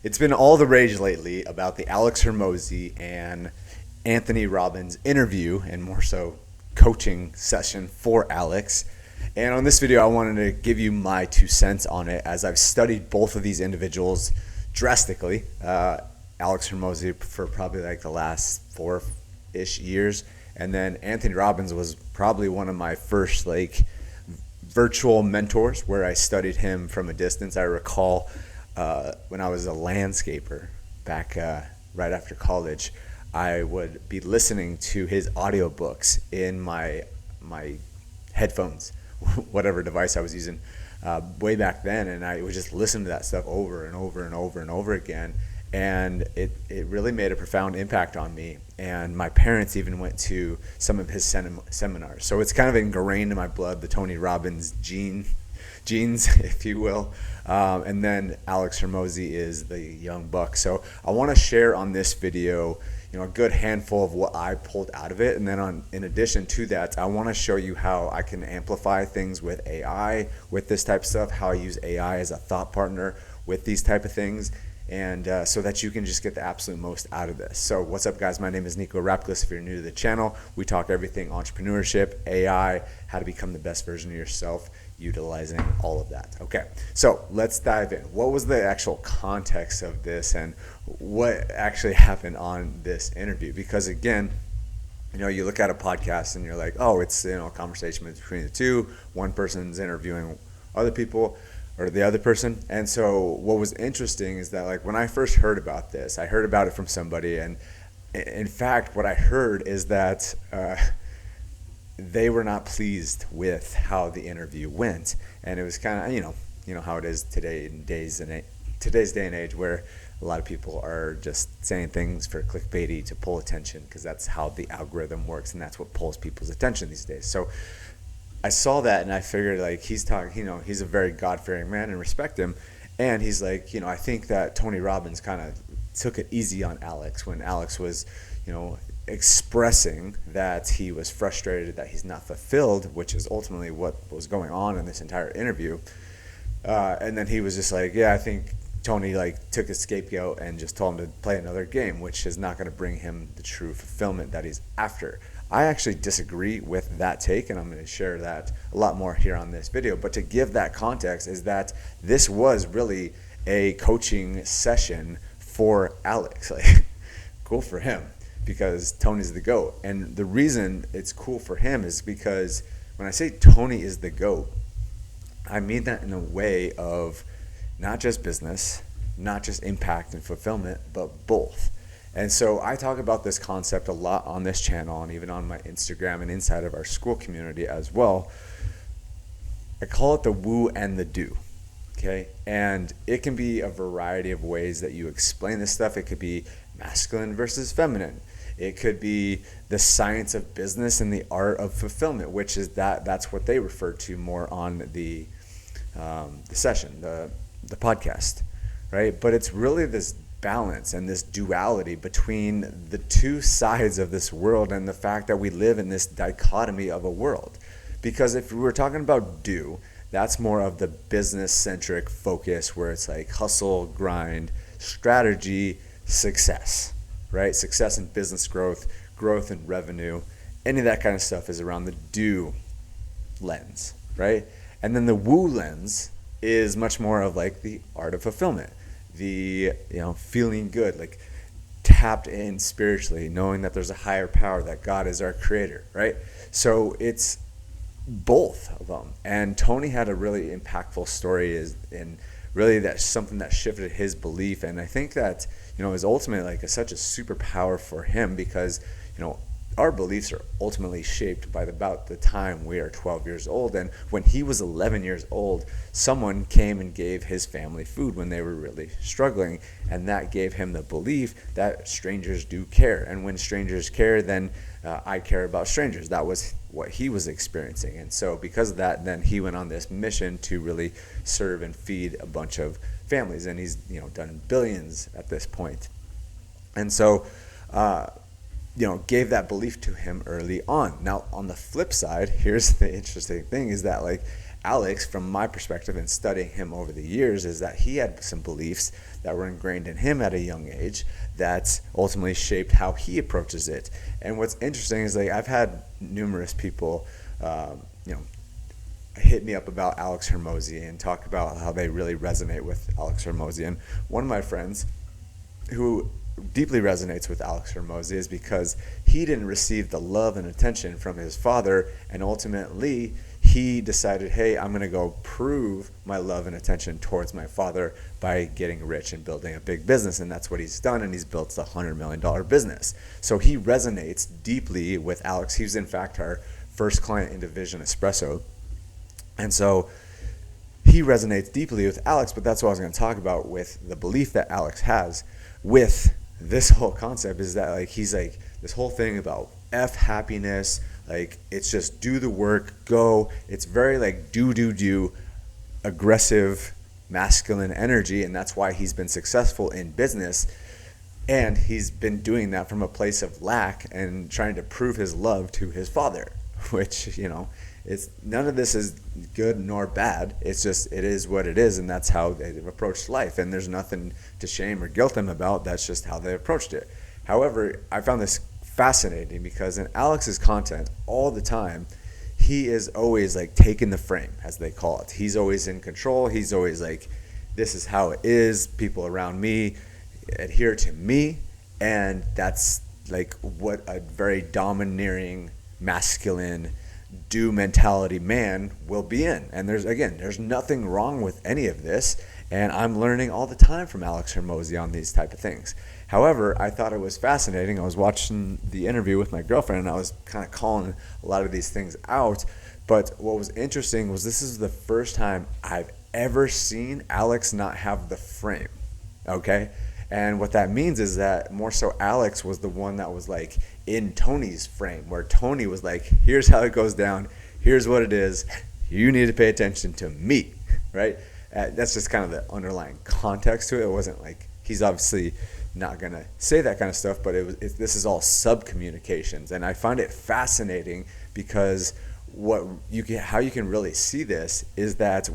It's been all the rage lately about the Alex Hormozi and Anthony Robbins interview, and more so coaching session for Alex. And on this video, I wanted to give you my 2 cents on it, as I've studied both of these individuals drastically. Alex Hormozi for probably like the last 4-ish years, and then Anthony Robbins was probably one of my first virtual mentors, where I studied him from a distance. I recall when I was a landscaper back right after college, I would be listening to his audiobooks in my headphones, whatever device I was using way back then, and I would just listen to that stuff over and over and over and over again, and it really made a profound impact on me. And my parents even went to some of his seminars, so it's kind of ingrained in my blood, the Tony Robbins genes, if you will. And then Alex Hormozi is the young buck. So I want to share on this video, a good handful of what I pulled out of it. And then in addition to that, I want to show you how I can amplify things with AI, with this type of stuff, how I use AI as a thought partner with these type of things, and so that you can just get the absolute most out of this. So what's up, guys? My name is Nico Rapkless. If you're new to the channel, we talk everything entrepreneurship, AI, how to become the best version of yourself, utilizing all of that. Okay, so let's dive in. What was the actual context of this, and what actually happened on this interview? Because again, you look at a podcast and you're like, oh, it's a conversation between the two. One person's interviewing other people, or the other person. And so what was interesting is that when I first heard about this, I heard about it from somebody, and in fact what I heard is that they were not pleased with how the interview went. And it was kind of, you know how it is today's day and age, where a lot of people are just saying things for clickbaity to pull attention, because that's how the algorithm works, and that's what pulls people's attention these days. So I saw that, and I figured he's talking, he's a very God-fearing man and respect him. And he's like, I think that Tony Robbins kind of took it easy on Alex when Alex was, expressing that he was frustrated that he's not fulfilled, which is ultimately what was going on in this entire interview. And then he was just like, yeah, I think Tony took a scapegoat and just told him to play another game, which is not going to bring him the true fulfillment that he's after. I actually disagree with that take, and I'm going to share that a lot more here on this video. But to give that context, is that this was really a coaching session for Alex. Cool for him, because Tony's the GOAT. And the reason it's cool for him is because when I say Tony is the GOAT, I mean that in a way of not just business, not just impact and fulfillment, but both. And so I talk about this concept a lot on this channel, and even on my Instagram and inside of our Skool community as well. I call it the woo and the do, okay? And it can be a variety of ways that you explain this stuff. It could be masculine versus feminine. It could be the science of business and the art of fulfillment, which is that's what they refer to more on the session, the podcast, right? But it's really this balance and this duality between the two sides of this world, and the fact that we live in this dichotomy of a world. Because if we were talking about do, that's more of the business-centric focus, where it's hustle, grind, strategy, success, right? Success in business growth in revenue, any of that kind of stuff is around the do lens, right? And then the woo lens is much more of the art of fulfillment, the feeling good, tapped in spiritually, knowing that there's a higher power, that God is our creator, right? So it's both of them. And Tony had a really impactful story, and really that's something that shifted his belief. And I think that is ultimately such a superpower for him, because our beliefs are ultimately shaped by about the time we are 12 years old. And when he was 11 years old, someone came and gave his family food when they were really struggling, and that gave him the belief that strangers do care. And when strangers care, then I care about strangers. That was what he was experiencing. And so because of that, then he went on this mission to really serve and feed a bunch of families, and he's done billions at this point. And so gave that belief to him early on. Now, on the flip side, here's the interesting thing, is that Alex, from my perspective and studying him over the years, is that he had some beliefs that were ingrained in him at a young age that ultimately shaped how he approaches it. And what's interesting is, like, I've had numerous people, hit me up about Alex Hormozi and talk about how they really resonate with Alex Hormozi. And one of my friends who deeply resonates with Alex Hormozi is because he didn't receive the love and attention from his father, and ultimately he decided, hey, I'm going to go prove my love and attention towards my father by getting rich and building a big business. And that's what he's done, and he's built a $100 million business. So he resonates deeply with Alex. He was, in fact, our first client in Division Espresso. And so he resonates deeply with Alex, but that's what I was going to talk about with the belief that Alex has with this whole concept, is that, like, he's like, this whole thing about happiness, like, it's just do the work, go. It's very like do, aggressive, masculine energy, and that's why he's been successful in business. And he's been doing that from a place of lack and trying to prove his love to his father, which, it's none of this is good nor bad. It's just, it is what it is, and that's how they've approached life. And there's nothing to shame or guilt them about. That's just how they approached it. However, I found this fascinating because in Alex's content all the time, he is always like taking the frame, as they call it. He's always in control. He's always like, this is how it is. People around me adhere to me. And that's like what a very domineering, masculine, do mentality man will be in. And there's nothing wrong with any of this, and I'm learning all the time from Alex Hormozi on these type of things. However, I thought it was fascinating. I was watching the interview with my girlfriend, and I was kind of calling a lot of these things out. But what was interesting was this is the first time I've ever seen Alex not have the frame. Okay? And what that means is that more so Alex was the one that was like in Tony's frame, where Tony was like, here's how it goes down, here's what it is, you need to pay attention to me, right? That's just kind of the underlying context to it. It wasn't like, he's obviously not going to say that kind of stuff, but this is all sub-communications. And I find it fascinating because how you can really see this is that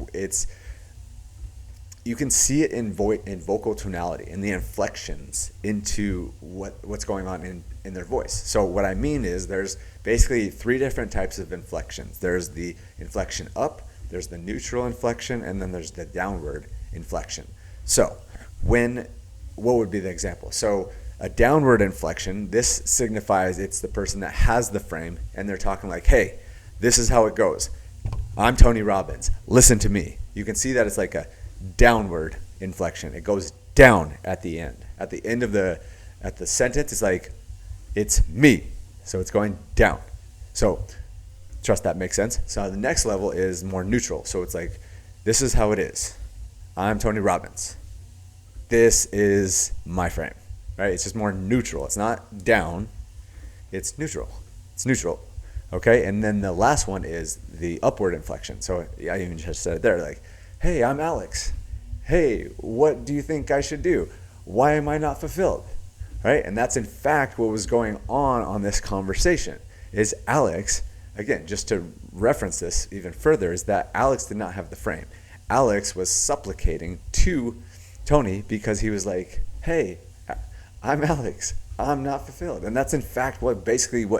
you can see it in vocal tonality, in the inflections into what's going on in their voice. So what I mean is there's basically 3 different types of inflections. There's the inflection up, there's the neutral inflection, and then there's the downward inflection. So what would be the example? So a downward inflection, this signifies it's the person that has the frame, and they're talking like, hey, this is how it goes. I'm Tony Robbins. Listen to me. You can see that it's like a downward inflection. It goes down at the end. At the end of the sentence, it's like, it's me. So it's going down. So trust that makes sense. So the next level is more neutral. So it's like, this is how it is. I'm Tony Robbins. This is my frame, right? It's just more neutral. It's not down. It's neutral. It's neutral. Okay. And then the last one is the upward inflection. So I even just said it there, like, hey, I'm Alex. Hey, what do you think I should do? Why am I not fulfilled? Right? And that's in fact what was going on this conversation. Is Alex, again, just to reference this even further, is that Alex did not have the frame. Alex was supplicating to Tony because he was like, hey, I'm Alex. I'm not fulfilled. And that's in fact what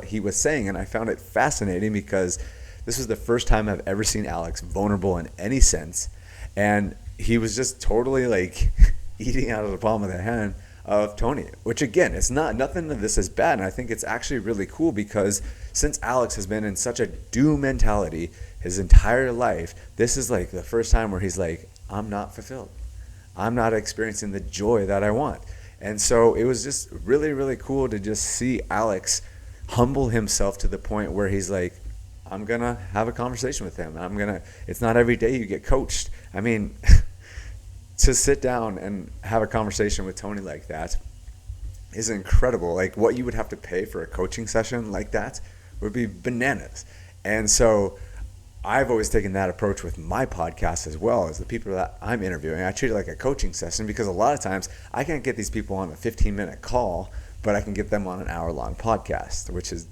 he was saying. And I found it fascinating because this was the first time I've ever seen Alex vulnerable in any sense. And he was just totally like eating out of the palm of the hand of Tony, which again, it's nothing of this is bad. And I think it's actually really cool because since Alex has been in such a do mentality his entire life, this is like the first time where he's like, I'm not fulfilled. I'm not experiencing the joy that I want. And so it was just really, really cool to just see Alex humble himself to the point where he's like, I'm going to have a conversation with him. It's not every day you get coached. I mean, to sit down and have a conversation with Tony like that is incredible. Like what you would have to pay for a coaching session like that would be bananas. And so I've always taken that approach with my podcast as well, as the people that I'm interviewing. I treat it like a coaching session because a lot of times I can't get these people on a 15-minute call, but I can get them on an hour-long podcast, which is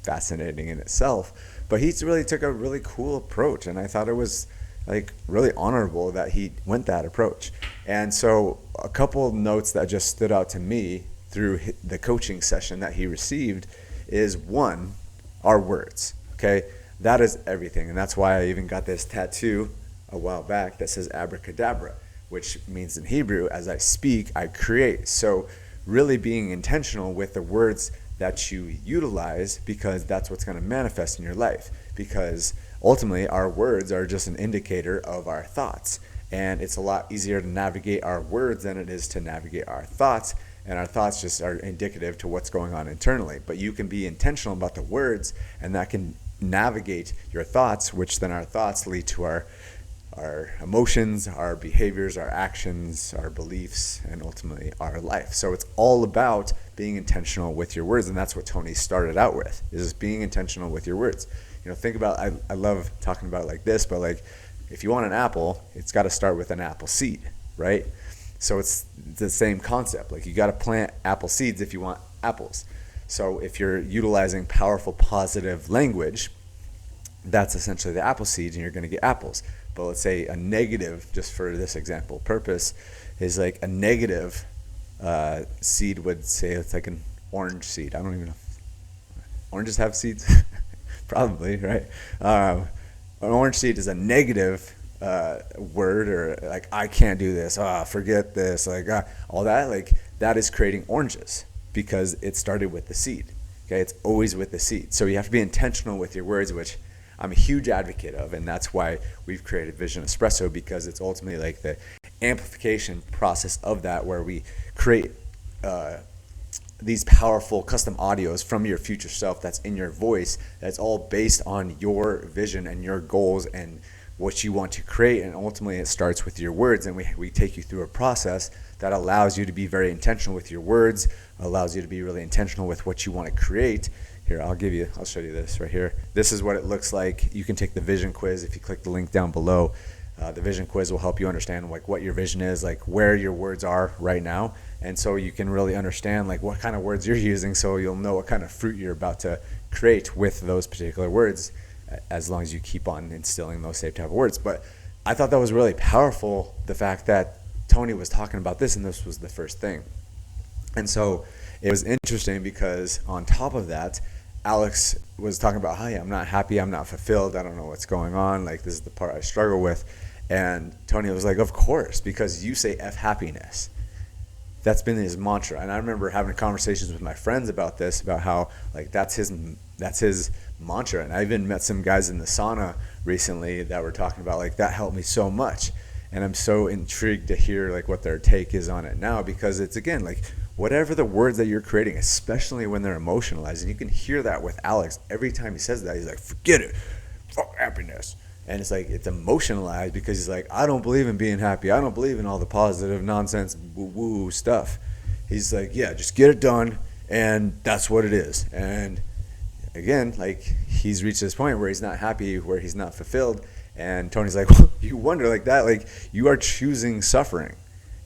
fascinating in itself. But he's really took a really cool approach, and I thought it was like really honorable that he went that approach. And so a couple notes that just stood out to me through the coaching session that he received is, one, our words. Okay, that is everything. And that's why I even got this tattoo a while back that says abracadabra, which means in Hebrew, as I speak, I create. So really being intentional with the words that you utilize, because that's what's going to manifest in your life. Because ultimately our words are just an indicator of our thoughts. And it's a lot easier to navigate our words than it is to navigate our thoughts. And our thoughts just are indicative to what's going on internally. But you can be intentional about the words, and that can navigate your thoughts, which then our thoughts lead to our emotions, our behaviors, our actions, our beliefs, and ultimately our life. So it's all about being intentional with your words, and that's what Tony started out with, is being intentional with your words. Think about, I love talking about it like this, but like if you want an apple, it's got to start with an apple seed, right? So it's the same concept. Like you got to plant apple seeds if you want apples. So if you're utilizing powerful, positive language, that's essentially the apple seeds, and you're going to get apples. But let's say a negative, just for this example purpose, is like a negative seed would say it's like an orange seed. I don't even know if oranges have seeds. Probably, right? An orange seed is a negative word, or like, I can't do this, forget this, like all that. Like that is creating oranges because it started with the seed. Okay, it's always with the seed. So you have to be intentional with your words, which I'm a huge advocate of, and that's why we've created Vision Espresso, because it's ultimately like the amplification process of that, where we create these powerful custom audios from your future self that's in your voice, that's all based on your vision and your goals and what you want to create. And ultimately it starts with your words, and we take you through a process that allows you to be very intentional with your words, allows you to be really intentional with what you want to create. Here, I'll show you this right here. This is what it looks like. You can take the vision quiz if you click the link down below. The vision quiz will help you understand like what your vision is, like where your words are right now. And so you can really understand like what kind of words you're using, so you'll know what kind of fruit you're about to create with those particular words, as long as you keep on instilling those same type of words. But I thought that was really powerful, the fact that Tony was talking about this, and this was the first thing. And so it was interesting because on top of that, Alex was talking about, hey, I'm not happy, I'm not fulfilled, I don't know what's going on, like this is the part I struggle with. And Tony was like, of course, because you say F happiness. That's been his mantra. And I remember having conversations with my friends about this, about how like that's his mantra. And I even met some guys in the sauna recently that were talking about like that helped me so much. And I'm so intrigued to hear like what their take is on it now, because it's, again, like whatever the words that you're creating, especially when they're emotionalized, and you can hear that with Alex every time he says that. He's like, forget it, fuck happiness. And it's like, it's emotionalized because he's like, I don't believe in being happy, I don't believe in all the positive nonsense woo stuff. He's like, yeah, just get it done, and that's what it is. And again, like he's reached this point where he's not happy, where he's not fulfilled. And Tony's like, well, you wonder like that, like you are choosing suffering.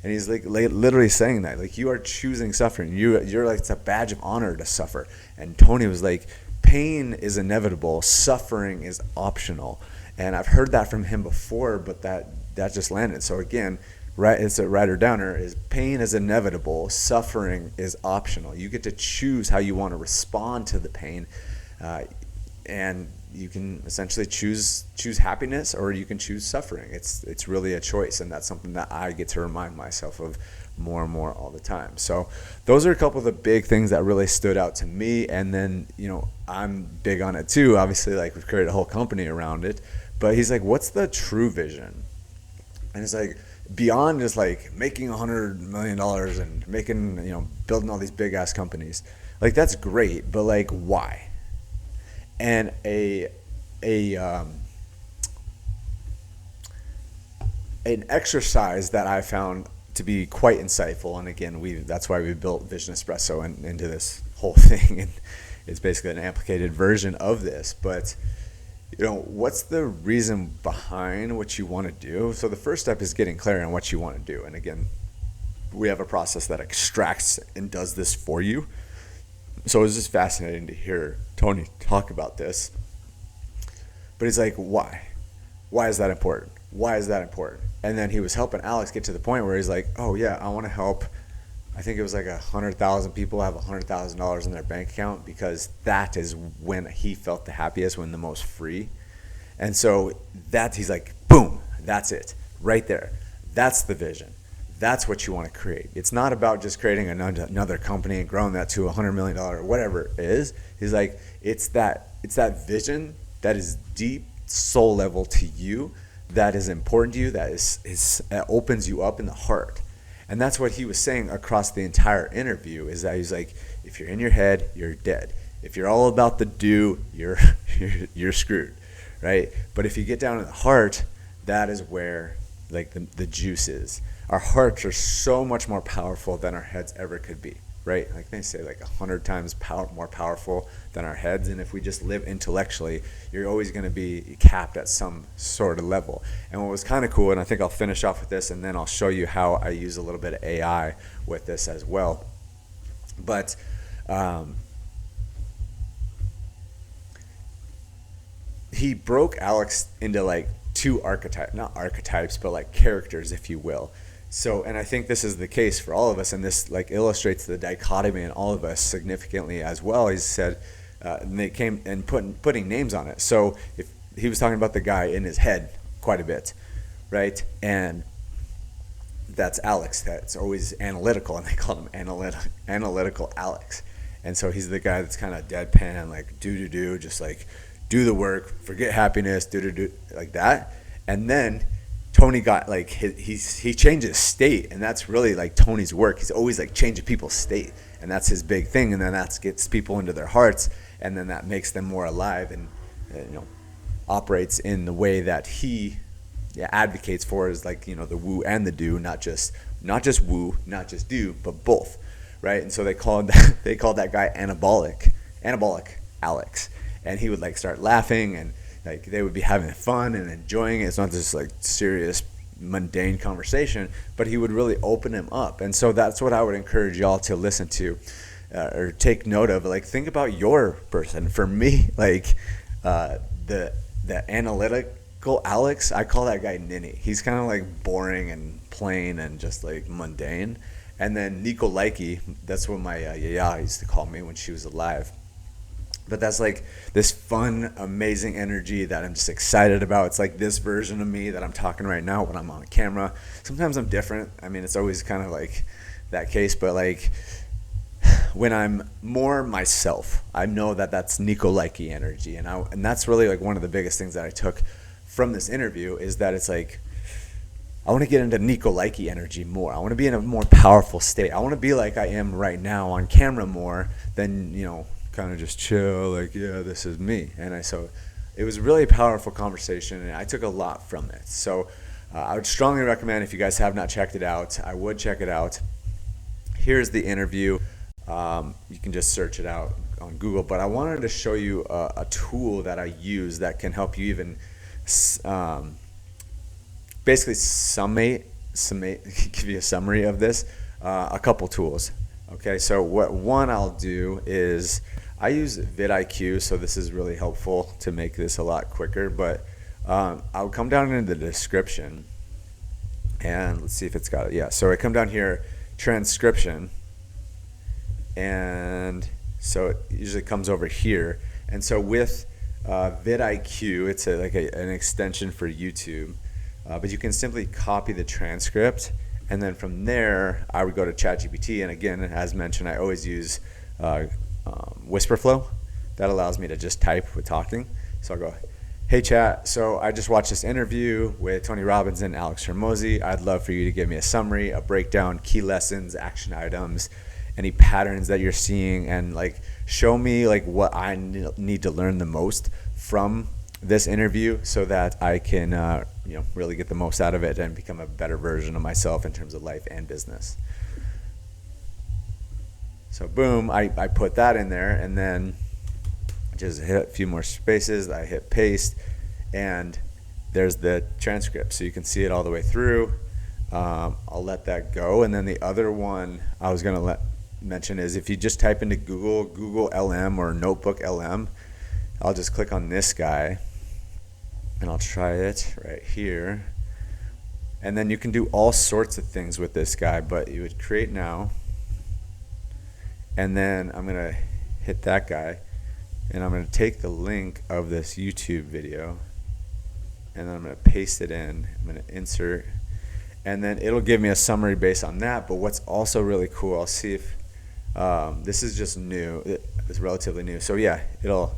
And he's like literally saying that, like you are choosing suffering. You're like, it's a badge of honor to suffer. And Tony was like, pain is inevitable, suffering is optional. And I've heard that from him before, but that just landed. So again, right, it's a writer downer, is pain is inevitable, suffering is optional. You get to choose how you want to respond to the pain, and you can essentially choose happiness, or you can choose suffering. It's really a choice, and that's something that I get to remind myself of more and more all the time. So those are a couple of the big things that really stood out to me. And then, I'm big on it too. Obviously, like we've created a whole company around it. But he's like, what's the true vision? And it's like, beyond just like making $100 million and making, building all these big ass companies, like that's great, but like why? And an exercise that I found to be quite insightful, and again, that's why we built Vision Espresso into this whole thing, and it's basically an amplified version of this. But what's the reason behind what you want to do? So the first step is getting clear on what you want to do. And again, we have a process that extracts and does this for you. So it was just fascinating to hear Tony talk about this. But he's like, why? Why is that important? Why is that important? And then he was helping Alex get to the point where he's like, oh yeah, I want to help. I think it was like 100,000 people have $100,000 in their bank account, because that is when he felt the happiest, when the most free. And so that, he's like, boom, that's it right there. That's the vision. That's what you want to create. It's not about just creating another company and growing that to $100 million or whatever it is. He's like, it's that vision that is deep soul level to you, that is important to you, that opens you up in the heart. And that's what he was saying across the entire interview, is that he's like, if you're in your head, you're dead. If you're all about the do, you're screwed, right? But if you get down to the heart, that is where like the juice is. Our hearts are so much more powerful than our heads ever could be, right? Like they say, like 100 times more powerful than our heads. And if we just live intellectually, you're always going to be capped at some sort of level. And what was kind of cool, and I think I'll finish off with this, and then I'll show you how I use a little bit of AI with this as well. But he broke Alex into like two not archetypes, but like characters, if you will. So, and I think this is the case for all of us, and this like illustrates the dichotomy in all of us significantly as well. He said, and they came and putting names on it. So if he was talking about the guy in his head quite a bit, right? And that's Alex. That's always analytical, and they call him analytical Alex. And so he's the guy that's kind of deadpan, like do, just like do the work, forget happiness, do, like that. And then Tony got like he changed his state, and that's really like Tony's work. He's always like changing people's state, and that's his big thing. And then that gets people into their hearts, and then that makes them more alive, and operates in the way that he advocates for, is like the woo and the do, not just woo, not just do, but both, right? And so they called that guy anabolic Alex, and he would like start laughing, and like they would be having fun and enjoying it. It's not just like serious, mundane conversation, but he would really open him up. And so that's what I would encourage y'all to listen to, or take note of. Like, think about your person. For me, like the analytical Alex, I call that guy Ninny. He's kind of like boring and plain and just like mundane. And then Nico Likey, that's what my yaya used to call me when she was alive. But that's like this fun, amazing energy that I'm just excited about. It's like this version of me that I'm talking right now when I'm on camera. Sometimes I'm different. I mean, it's always kind of like that case. But like when I'm more myself, I know that that's Nico Likey energy. And that's really like one of the biggest things that I took from this interview, is that it's like, I want to get into Nico Likey energy more. I want to be in a more powerful state. I want to be like I am right now on camera more than, kind of just chill, like, yeah, this is me. And so it was really a powerful conversation, and I took a lot from it. So I would strongly recommend, if you guys have not checked it out, I would check it out. Here's the interview. You can just search it out on Google. But I wanted to show you a tool that I use that can help you even basically give you a summary of this. A couple tools. Okay, so one I'll do is, I use vidIQ, so this is really helpful to make this a lot quicker. But I'll come down into the description, and let's see if it's got it. Yeah, so I come down here, transcription, and so it usually comes over here. And so with vidIQ, it's an extension for YouTube, but you can simply copy the transcript. And then from there, I would go to ChatGPT. And again, as mentioned, I always use WhisperFlow. That allows me to just type with talking. So I'll go, hey, chat. So I just watched this interview with Tony Robbins and Alex Hormozi. I'd love for you to give me a summary, a breakdown, key lessons, action items, any patterns that you're seeing, and like show me like what I need to learn the most from this interview, so that I can really get the most out of it and become a better version of myself in terms of life and business. So boom, I put that in there, and then just hit a few more spaces. I hit paste, and there's the transcript, so you can see it all the way through. I'll let that go. And then the other one I was going to mention is, if you just type into Google LM or Notebook LM, I'll just click on this guy, and I'll try it right here. And then you can do all sorts of things with this guy, but you would create now. And then I'm going to hit that guy. And I'm going to take the link of this YouTube video. And then I'm going to paste it in. I'm going to insert. And then it'll give me a summary based on that. But what's also really cool, I'll see if this is just new. It's relatively new. So yeah, it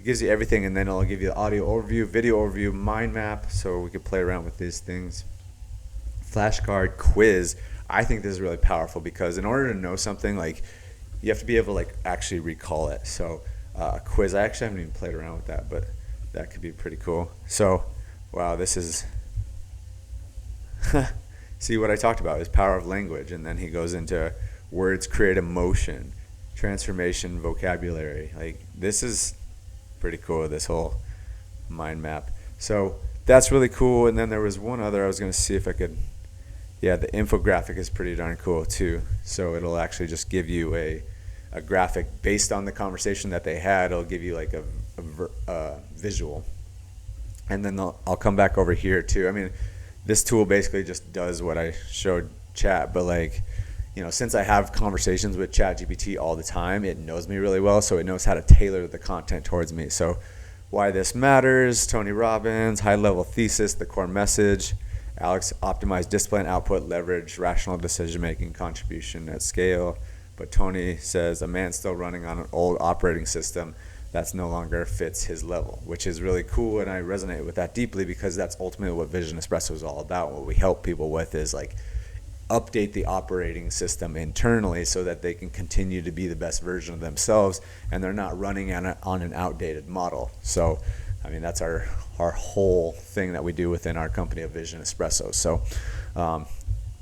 gives you everything, and then it'll give you the audio overview, video overview, mind map, so we could play around with these things. Flashcard, quiz. I think this is really powerful because in order to know something, like, you have to be able to like actually recall it. So a quiz, I actually haven't even played around with that, but that could be pretty cool. So wow, this is see what I talked about is power of language, and then he goes into words create emotion, transformation, vocabulary. Like, this is pretty cool, this whole mind map. So that's really cool. And then there was one other I was going to see if I could. Yeah, the infographic is pretty darn cool too. So it'll actually just give you a graphic based on the conversation that they had. It'll give you like a visual. And then I'll come back over here too. I mean, this tool basically just does what I showed chat, but like, you know, since I have conversations with ChatGPT all the time, it knows me really well, so it knows how to tailor the content towards me. So why this matters, Tony Robbins, high-level thesis, the core message, Alex, optimize discipline, output, leverage, rational decision-making, contribution at scale. But Tony says a man still running on an old operating system that's no longer fits his level, which is really cool, and I resonate with that deeply because that's ultimately what Vision Espresso is all about. What we help people with is like update the operating system internally so that they can continue to be the best version of themselves and they're not running on an outdated model. So, I mean, that's our whole thing that we do within our company of Vision Espresso. So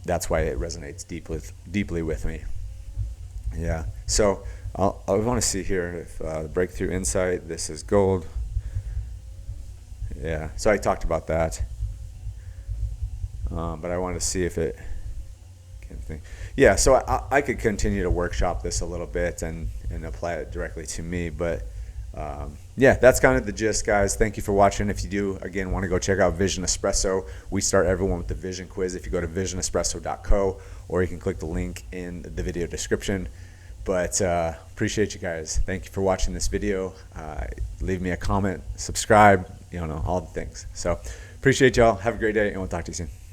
that's why it resonates deeply with me. Yeah. So I want to see here if breakthrough insight, this is gold. Yeah. So I talked about that. But I wanted to see if it, yeah, so I could continue to workshop this a little bit and apply it directly to me, but yeah, that's kind of the gist, guys. Thank you for watching. If you do, again, want to go check out Vision Espresso, we start everyone with the Vision Quiz. If you go to visionespresso.co, or you can click the link in the video description. But appreciate you guys. Thank you for watching this video. Leave me a comment, subscribe, you know, all the things. So appreciate y'all. Have a great day, and we'll talk to you soon.